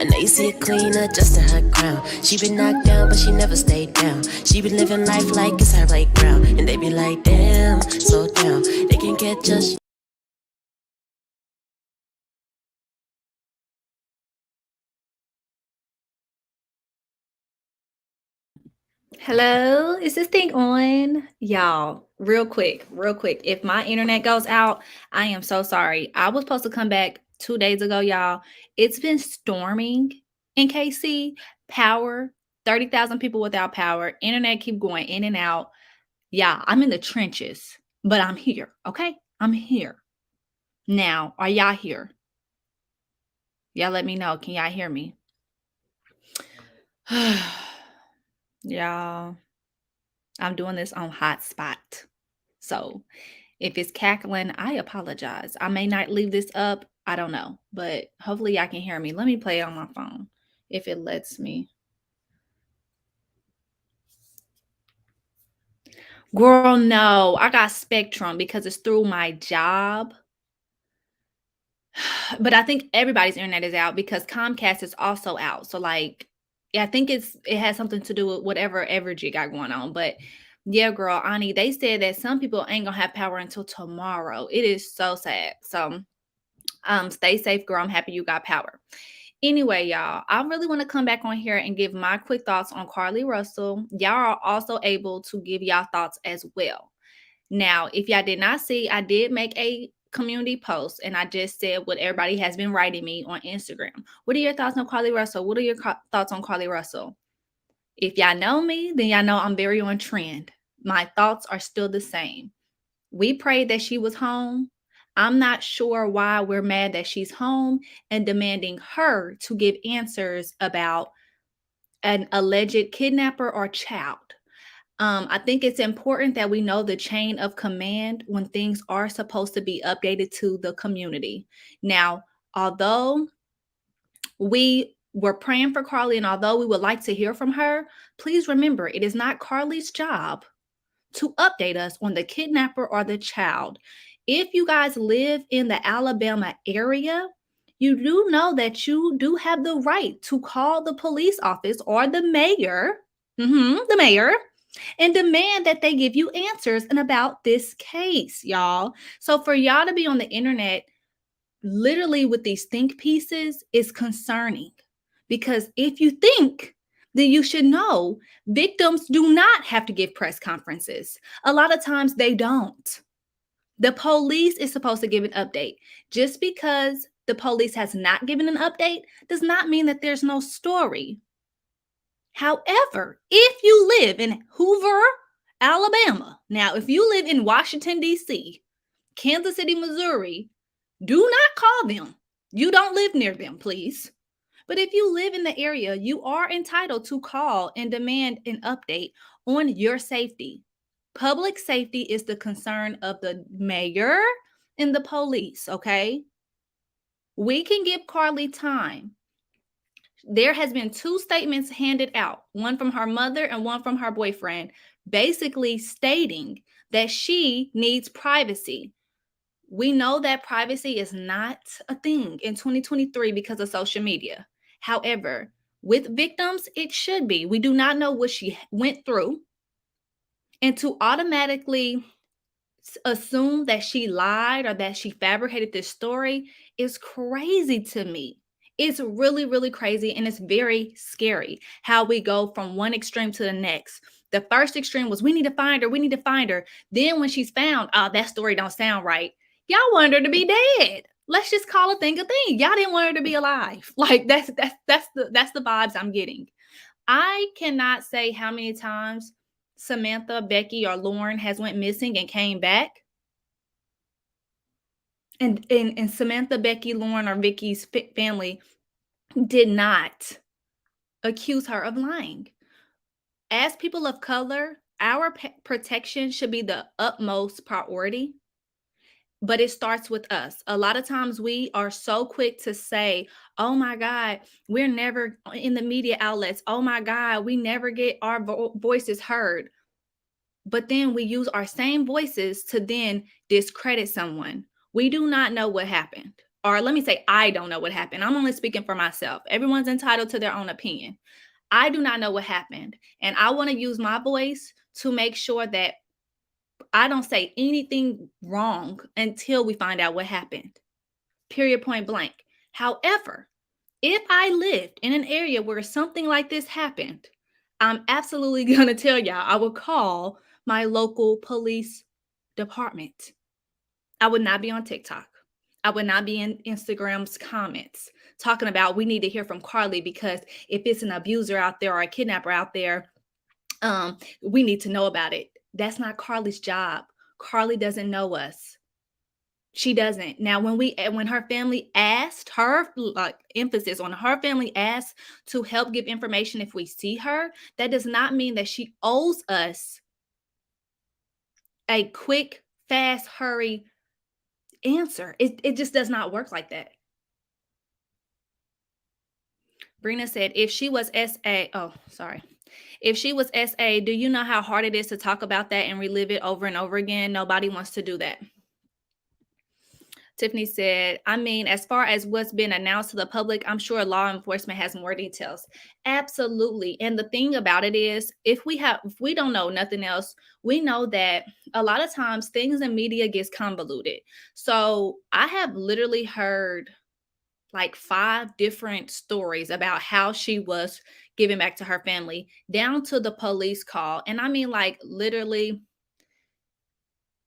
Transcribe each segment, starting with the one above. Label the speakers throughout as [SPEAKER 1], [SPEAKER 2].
[SPEAKER 1] And they see it clean, adjusting her crown. She been knocked down, but she never stayed down. She been living life like it's her playground. And they be like, damn, slow down. They can catch us.
[SPEAKER 2] Hello, is this thing on? Y'all, real quick. If my internet goes out, I am so sorry. I was supposed to come back 2 days ago, y'all. It's been storming in KC. Power, 30,000 people without power. Internet keep going in and out. Yeah, I'm in the trenches, but I'm here, okay? I'm here. Now, are y'all here? Y'all let me know. Can y'all hear me? Y'all, I'm doing this on hotspot. So if it's cackling, I apologize. I may not leave this up. I don't know, but hopefully y'all can hear me. Let me play it on my phone if it lets me. Girl, no, I got Spectrum because it's through my job. But I think everybody's internet is out because Comcast is also out. So like, yeah, I think it has something to do with whatever Evergy got going on. But yeah, girl, Ani, they said that some people ain't gonna have power until tomorrow. It is so sad. So stay safe, girl. I'm happy you got power. Anyway, y'all, I really want to come back on here and give my quick thoughts on Carlee Russell. Y'all are also able to give y'all thoughts as well. Now, if y'all did not see, I did make a community post and I just said what everybody has been writing me on Instagram. What are your thoughts on Carlee Russell? What are your thoughts on Carlee Russell? If y'all know me, then y'all know I'm very on trend. My thoughts are still the same. We prayed that she was home. I'm not sure why we're mad that she's home and demanding her to give answers about an alleged kidnapper or child. I think it's important that we know the chain of command when things are supposed to be updated to the community. Now, although we were praying for Carlee and although we would like to hear from her, please remember it is not Carlee's job to update us on the kidnapper or the child. If you guys live in the Alabama area, you do know that you do have the right to call the police office or the mayor, and demand that they give you answers and about this case, y'all. So for y'all to be on the internet literally with these think pieces is concerning because if you think, then you should know victims do not have to give press conferences. A lot of times they don't. The police is supposed to give an update. Just because the police has not given an update does not mean that there's no story. However, if you live in Hoover, Alabama, now if you live in Washington, D.C., Kansas City, Missouri, do not call them. You don't live near them, please. But if you live in the area, you are entitled to call and demand an update on your safety. Public safety is the concern of the mayor and the police, okay? We can give Carlee time. There has been 2 statements handed out, one from her mother and one from her boyfriend, basically stating that she needs privacy. We know that privacy is not a thing in 2023 because of social media. However, with victims, it should be. We do not know what she went through. And to automatically assume that she lied or that she fabricated this story is crazy to me. It's really, really crazy. And it's very scary how we go from one extreme to the next. The first extreme was we need to find her. We need to find her. Then when she's found, oh, that story don't sound right. Y'all want her to be dead. Let's just call a thing a thing. Y'all didn't want her to be alive. Like that's the vibes I'm getting. I cannot say how many times Samantha, Becky, or Lauren has went missing and came back. And Samantha, Becky, Lauren, or Vicky's family did not accuse her of lying. As people of color, our protection should be the utmost priority. But it starts with us. A lot of times we are so quick to say, oh my God, we're never in the media outlets. Oh my God, we never get our voices heard. But then we use our same voices to then discredit someone. We do not know what happened. or let me say, I don't know what happened. I'm only speaking for myself. Everyone's entitled to their own opinion. I do not know what happened. And I want to use my voice to make sure that I don't say anything wrong until we find out what happened. Period, point blank. However, if I lived in an area where something like this happened, I'm absolutely going to tell y'all I will call my local police department. I would not be on TikTok. I would not be in Instagram's comments talking about we need to hear from Carlee because if it's an abuser out there or a kidnapper out there, we need to know about it. That's not Carlee's job. Carlee doesn't know us. She doesn't. Now, when her family asked her, like emphasis on her family asked to help give information if we see her, that does not mean that she owes us a quick, fast, hurry answer. It just does not work like that. Brina said, if she was SA, oh, sorry. If she was SA, do you know how hard it is to talk about that and relive it over and over again? Nobody wants to do that. Tiffany said, I mean, as far as what's been announced to the public, I'm sure law enforcement has more details. Absolutely. And the thing about it is, if we don't know nothing else, we know that a lot of times things in media gets convoluted. So I have literally heard like 5 different stories about how she was giving back to her family, down to the police call. And I mean, like, literally,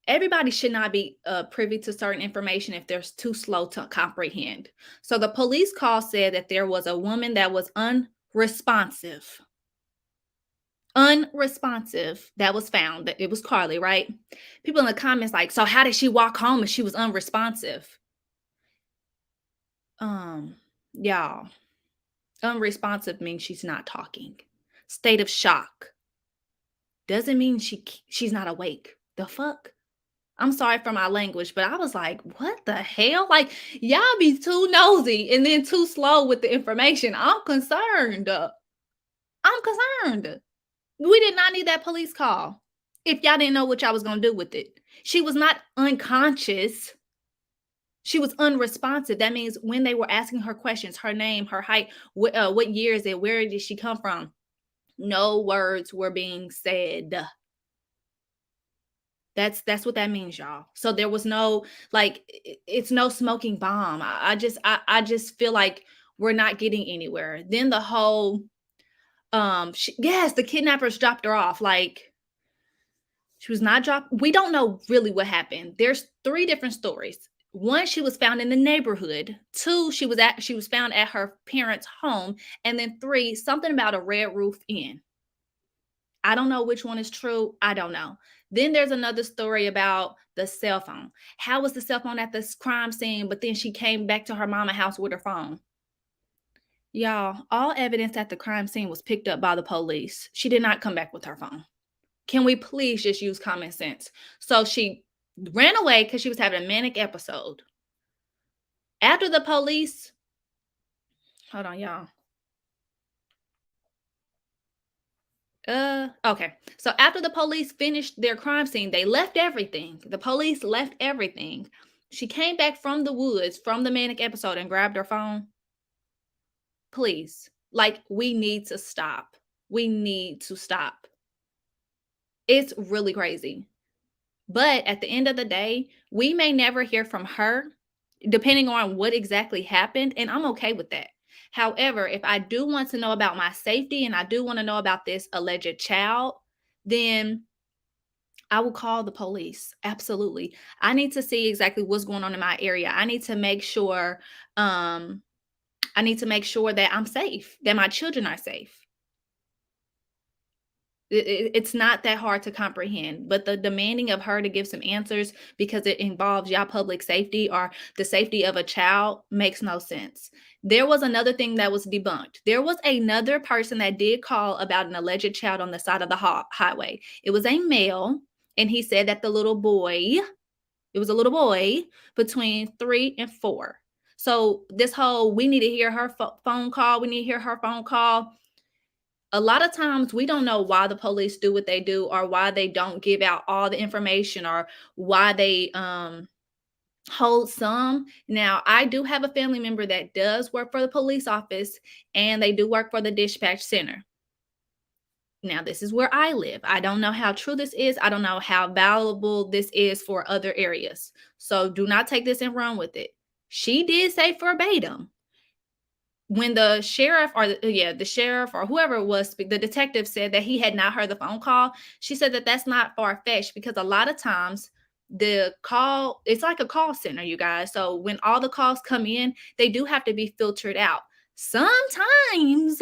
[SPEAKER 2] everybody should not be privy to certain information if they're too slow to comprehend. So the police call said that there was a woman that was unresponsive. Unresponsive that was found. That it was Carlee, right? People in the comments like, so how did she walk home if she was unresponsive? Y'all, unresponsive means she's not talking. State of shock doesn't mean she's not awake. The fuck? I'm sorry for my language, but I was like, what the hell? Like, y'all be too nosy and then too slow with the information. I'm concerned. I'm concerned. We did not need that police call if y'all didn't know what y'all was going to do with it. She was not unconscious. She was unresponsive. That means when they were asking her questions, her name, her height, what year is it? Where did she come from? No words were being said. That's what that means, y'all. So there was no, like, it's no smoking bomb. I just feel like we're not getting anywhere. Then the whole yes, the kidnappers dropped her off. Like, she was not dropped. We don't know really what happened. There's 3 different stories. 1, she was found in the neighborhood. 2, she was found at her parents' home. And then 3, something about a Red Roof Inn. I don't know which one is true. I don't know. Then there's another story about the cell phone. How was the cell phone at this crime scene, but then she came back to her mama's house with her phone? Y'all, all evidence at the crime scene was picked up by the police. She did not come back with her phone. Can we please just use common sense? So she ran away because she was having a manic episode. After the police, hold on, y'all. Okay. So after the police finished their crime scene, they left everything. The police left everything. She came back from the woods from the manic episode and grabbed her phone. Please. Like, we need to stop. We need to stop. It's really crazy. But at the end of the day, we may never hear from her, depending on what exactly happened, and I'm okay with that. However, if I do want to know about my safety and I do want to know about this alleged child, then I will call the police. Absolutely. I need to see exactly what's going on in my area. I need to make sure that I'm safe, that my children are safe. It's not that hard to comprehend, but the demanding of her to give some answers because it involves y'all public safety or the safety of a child makes no sense. There was another thing that was debunked. There was another person that did call about an alleged child on the side of the highway. It was a male, and he said that it was a little boy between 3 and 4. So this whole, we need to hear her phone call. We need to hear her phone call. A lot of times we don't know why the police do what they do or why they don't give out all the information or why they hold some. Now, I do have a family member that does work for the police office, and they do work for the dispatch center. Now, this is where I live. I don't know how true this is. I don't know how valuable this is for other areas. So do not take this and run with it. She did say verbatim, when the sheriff or the sheriff or whoever it was, the detective said that he had not heard the phone call. She said that that's not far-fetched, because a lot of times the call, it's like a call center, you guys. So when all the calls come in, they do have to be filtered out. Sometimes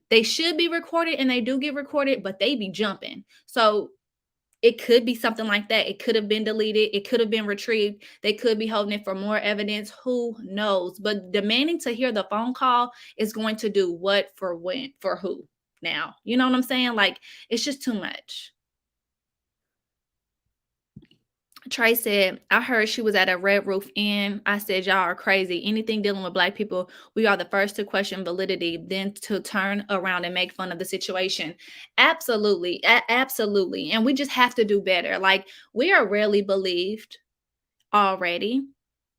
[SPEAKER 2] they should be recorded, and they do get recorded, but they be jumping. So it could be something like that. It could have been deleted. It could have been retrieved. They could be holding it for more evidence. Who knows? But demanding to hear the phone call is going to do what for when for who now? You know what I'm saying? Like, it's just too much. Trey said, I heard she was at a Red Roof Inn. I said, y'all are crazy. Anything dealing with Black people, we are the first to question validity, then to turn around and make fun of the situation. Absolutely. Absolutely. And we just have to do better. Like, we are rarely believed already,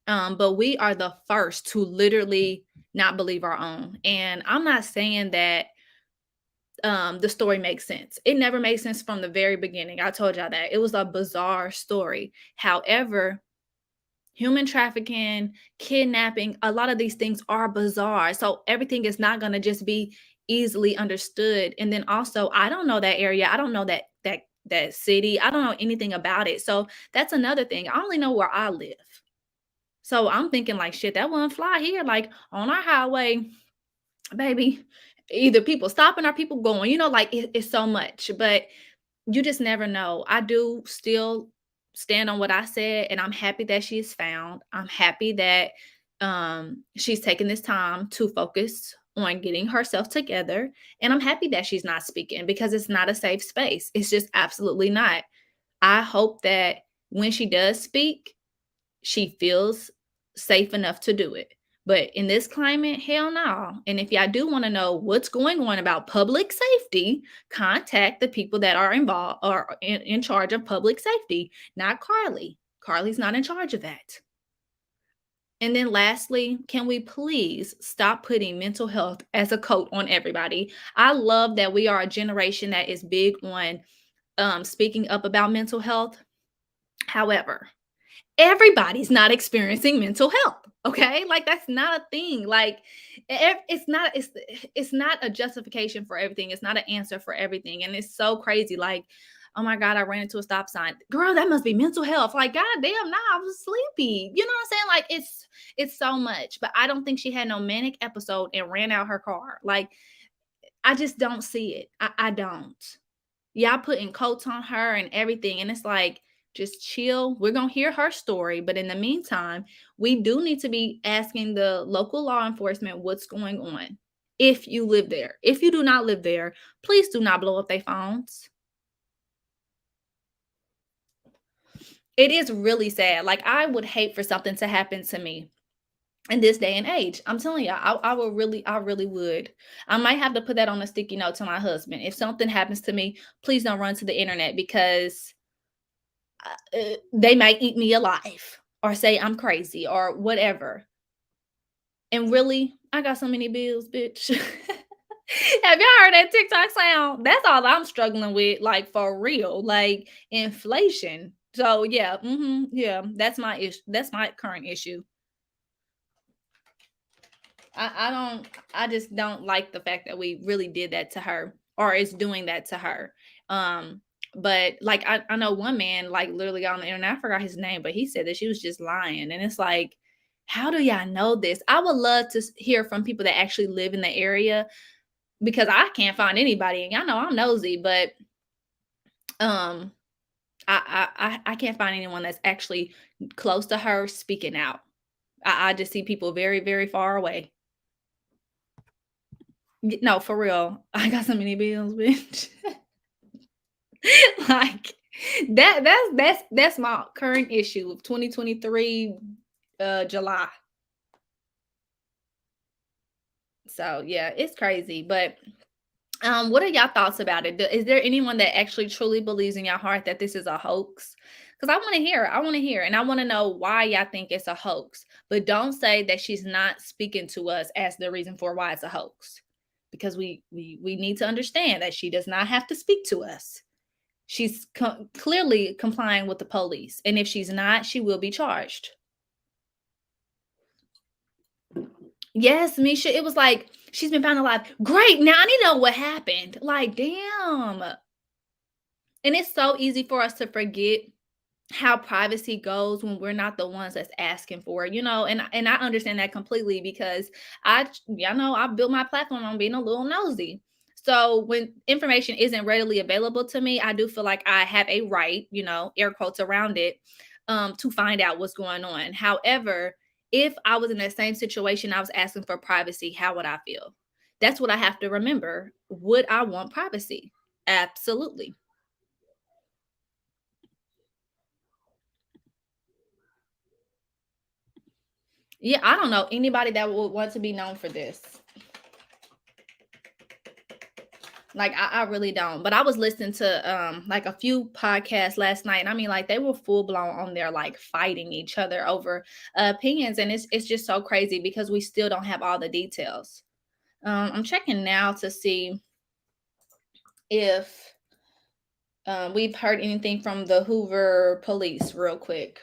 [SPEAKER 2] but we are the first to literally not believe our own. And I'm not saying that the story makes sense. It never made sense from the very beginning. I told y'all that. It was a bizarre story. However, human trafficking, kidnapping, a lot of these things are bizarre. So everything is not going to just be easily understood. And then also, I don't know that area. I don't know that city. I don't know anything about it. So that's another thing. I only know where I live. So I'm thinking like, shit, that wouldn't fly here. Like on our highway, baby, either people stopping or people going, like it's so much, but you just never know. I do still stand on what I said, and I'm happy that she's found. I'm happy that she's taking this time to focus on getting herself together, and I'm happy that she's not speaking, because it's not a safe space. It's just absolutely not. I hope that when she does speak, she feels safe enough to do it. But in this climate, hell no. And if y'all do want to know what's going on about public safety, contact the people that are involved or in charge of public safety, not Carlee. Carlee's not in charge of that. And then lastly, can we please stop putting mental health as a coat on everybody? I love that we are a generation that is big on speaking up about mental health. However, everybody's not experiencing mental health. Okay, like that's not a thing. Like it's not a justification for everything. It's not an answer for everything. And it's so crazy. Like, oh my God, I ran into a stop sign, girl, that must be mental health. Like, god damn, nah, I was sleepy. You know what I'm saying? Like, it's so much. But I don't think she had no manic episode and ran out her car. Like, I just don't see it. I don't. Y'all putting coats on her and everything, and it's like, just chill. We're going to hear her story. But in the meantime, we do need to be asking the local law enforcement what's going on. If you live there, if you do not live there, please do not blow up their phones. It is really sad. Like, I would hate for something to happen to me in this day and age. I'm telling you, I really would. I might have to put that on a sticky note to my husband. If something happens to me, please don't run to the internet, because they might eat me alive or say I'm crazy or whatever. And really, I got so many bills, bitch. Have y'all heard that TikTok sound? That's all I'm struggling with, like for real, like inflation. So yeah, yeah, that's my issue. That's my current issue. I just don't like the fact that we really did that to her, or is doing that to her. But like I know one man like literally got on the internet, I forgot his name, but he said that she was just lying. And it's like, how do y'all know this? I would love to hear from people that actually live in the area, because I can't find anybody, and y'all know I'm nosy, but um I can't find anyone that's actually close to her speaking out. I just see people very, very far away. No, for real. I got so many bills, bitch. Like that's my current issue of 2023 July. So yeah, it's crazy. But what are y'all thoughts about it? Is there anyone that actually truly believes in your heart that this is a hoax? Because I want to hear. I want to hear. And I want to know why y'all think it's a hoax. But don't say that she's not speaking to us as the reason for why it's a hoax. Because we need to understand that she does not have to speak to us. She's clearly complying with the police. And if she's not, she will be charged. Yes, Misha. It was like, she's been found alive. Great. Now I need to know what happened. Like, damn. And it's so easy for us to forget how privacy goes when we're not the ones that's asking for it, and I understand that completely because I built my platform on being a little nosy. So when information isn't readily available to me, I do feel like I have a right, air quotes around it, to find out what's going on. However, if I was in that same situation, I was asking for privacy, how would I feel? That's what I have to remember. Would I want privacy? Absolutely. Yeah, I don't know anybody that would want to be known for this. Like I really don't. But I was listening to like a few podcasts last night, and I mean, like, they were full blown on there, like, fighting each other over opinions, and it's just so crazy because we still don't have all the details. I'm checking now to see if we've heard anything from the Hoover police real quick.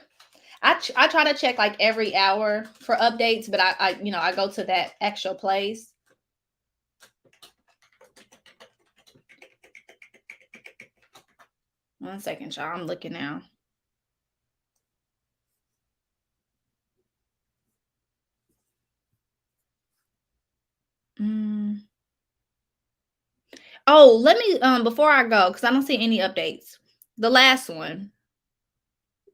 [SPEAKER 2] I try to check like every hour for updates, but I go to that actual place. One second, y'all. I'm looking now. Mm. Oh, let me before I go, because I don't see any updates. The last one.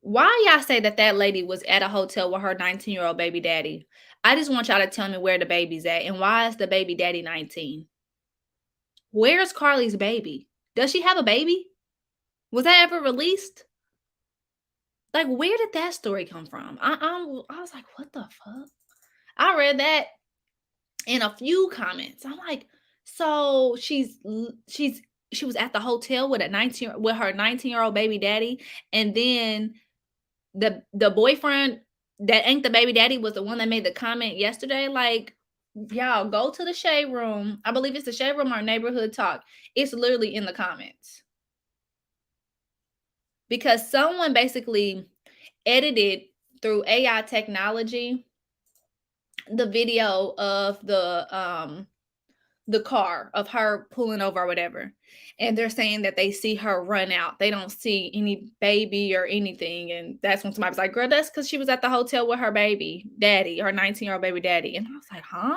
[SPEAKER 2] Why y'all say that that lady was at a hotel with her 19-year-old baby daddy? I just want y'all to tell me where the baby's at and why is the baby daddy 19? Where's Carlee's baby? Does she have a baby? Was that ever released? Like, where did that story come from? I was like, what the fuck? I read that in a few comments. I'm like, so she was at the hotel with her 19-year-old baby daddy, and then the boyfriend that ain't the baby daddy was the one that made the comment yesterday. Like, y'all go to the shade room. I believe it's the shade room or neighborhood talk. It's literally in the comments. Because someone basically edited through AI technology the video of the car of her pulling over or whatever. And they're saying that they see her run out. They don't see any baby or anything. And that's when somebody was like, girl, that's because she was at the hotel with her baby daddy, her 19-year-old baby daddy. And I was like, huh?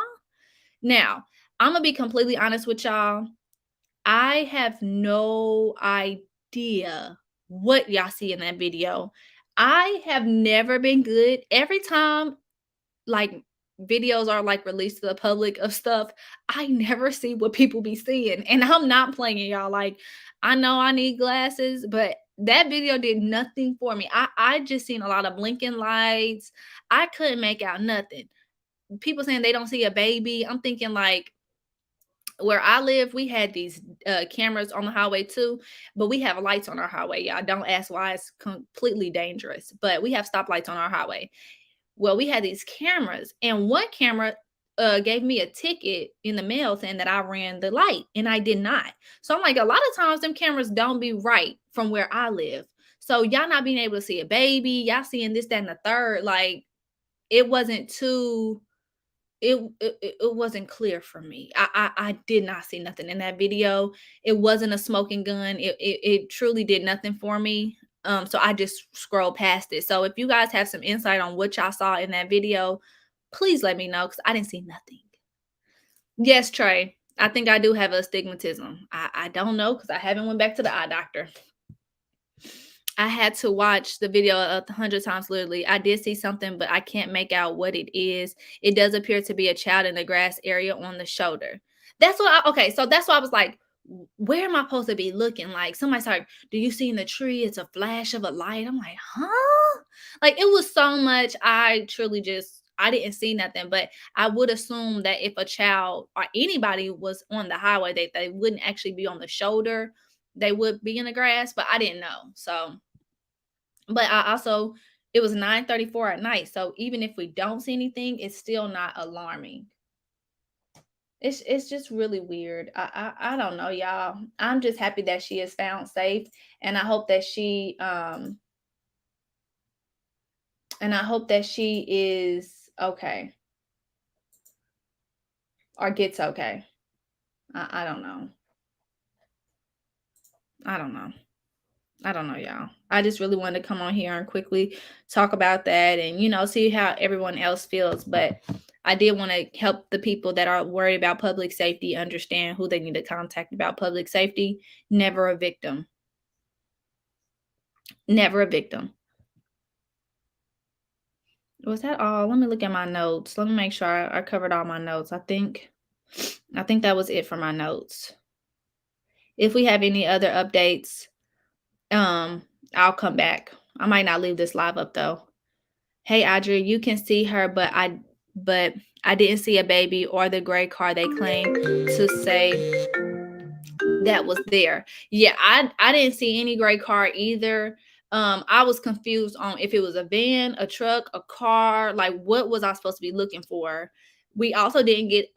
[SPEAKER 2] Now, I'm going to be completely honest with y'all. I have no idea what y'all see in that video. I have never been good. Every time, like, videos are like released to the public of stuff, I never see what people be seeing. And I'm not playing, y'all. Like, I know I need glasses, but that video did nothing for me. I just seen a lot of blinking lights. I couldn't make out nothing. People saying they don't see a baby. I'm thinking, like, where I live, we had these cameras on the highway too, but we have lights on our highway. Y'all don't ask why, it's completely dangerous, but we have stoplights on our highway. Well, we had these cameras, and one camera gave me a ticket in the mail saying that I ran the light, and I did not. So I'm like, a lot of times them cameras don't be right from where I live. So y'all not being able to see a baby, y'all seeing this, that, and the third, like, it wasn't too. It wasn't clear for me. I did not see nothing in that video. It wasn't a smoking gun. It truly did nothing for me. So I just scrolled past it. So if you guys have some insight on what y'all saw in that video, please let me know because I didn't see nothing. Yes, Trey. I think I do have astigmatism. I don't know because I haven't went back to the eye doctor. I had to watch the video 100 times, literally. I did see something, but I can't make out what it is. It does appear to be a child in the grass area on the shoulder. That's what okay, so that's why I was like, where am I supposed to be looking? Like, somebody's like, do you see in the tree? It's a flash of a light. I'm like, huh? Like, it was so much. I truly I didn't see nothing, but I would assume that if a child or anybody was on the highway, they wouldn't actually be on the shoulder. They would be in the grass, but I didn't know. So But I also, it was 9:34 at night. So even if we don't see anything, it's still not alarming. It's just really weird. I don't know, y'all. I'm just happy that she is found safe, and I hope that she is okay or gets okay. I don't know. I don't know. I don't know, y'all. I just really wanted to come on here and quickly talk about that and, see how everyone else feels. But I did want to help the people that are worried about public safety understand who they need to contact about public safety. Never a victim. Never a victim. Was that all? Let me look at my notes. Let me make sure I covered all my notes. I think that was it for my notes. If we have any other updates, um, I'll come back. I might not leave this live up though. Hey Audrey, you can see her, but I didn't see a baby or the gray car they claim to say that was there. Yeah, I didn't see any gray car either. I was confused on if it was a van, a truck, a car, like what was I supposed to be looking for? We also didn't get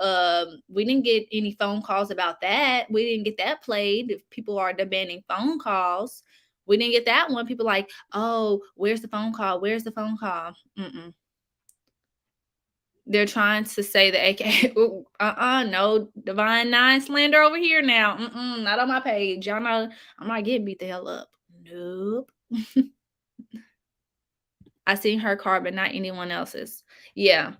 [SPEAKER 2] we didn't get any phone calls about that. We didn't get that played. If people are demanding phone calls, we didn't get that one. People like, "Oh, where's the phone call? Where's the phone call?" Mm-mm. They're trying to say the AK. Ooh, no, Divine Nine slander over here now. Not on my page. Y'all know I'm not getting beat the hell up. Nope. I seen her car, but not anyone else's. Yeah.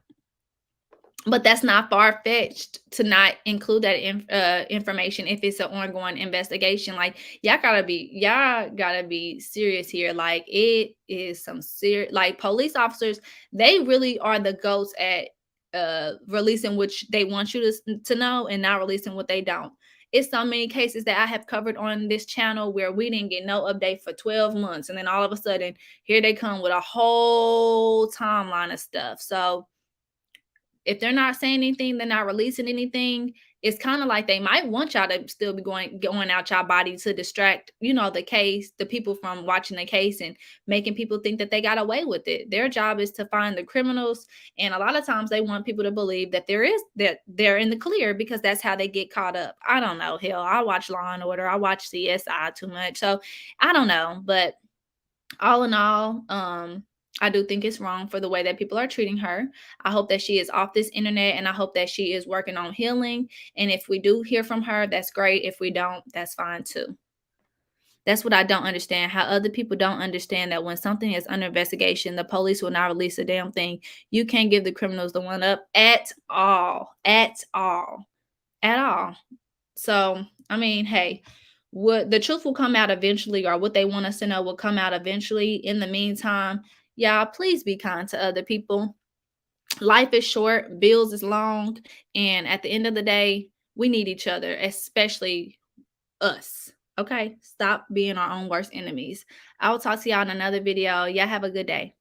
[SPEAKER 2] But that's not far fetched to not include that information if it's an ongoing investigation. Like y'all gotta be serious here. Like it is some serious. Like police officers, they really are the goats at releasing which they want you to know and not releasing what they don't. It's so many cases that I have covered on this channel where we didn't get no update for 12 months, and then all of a sudden here they come with a whole timeline of stuff. So if they're not saying anything, they're not releasing anything. It's kind of like they might want y'all to still be going out y'all body to distract, the case, the people from watching the case and making people think that they got away with it. Their job is to find the criminals, and a lot of times they want people to believe that they're in the clear because that's how they get caught up. I don't know. Hell, I watch Law and Order. I watch CSI too much, so I don't know. But all in all, I do think it's wrong for the way that people are treating her. I hope that she is off this internet, and I hope that she is working on healing. And if we do hear from her, that's great. If we don't, that's fine too. That's what I don't understand. How other people don't understand that when something is under investigation, the police will not release a damn thing. You can't give the criminals the one up at all. At all. At all. So, I mean, hey, what the truth will come out eventually, or what they want us to know will come out eventually. In the meantime, y'all, please be kind to other people. Life is short, bills is long, and at the end of the day, we need each other, especially us. Okay? Stop being our own worst enemies. I will talk to y'all in another video. Y'all have a good day.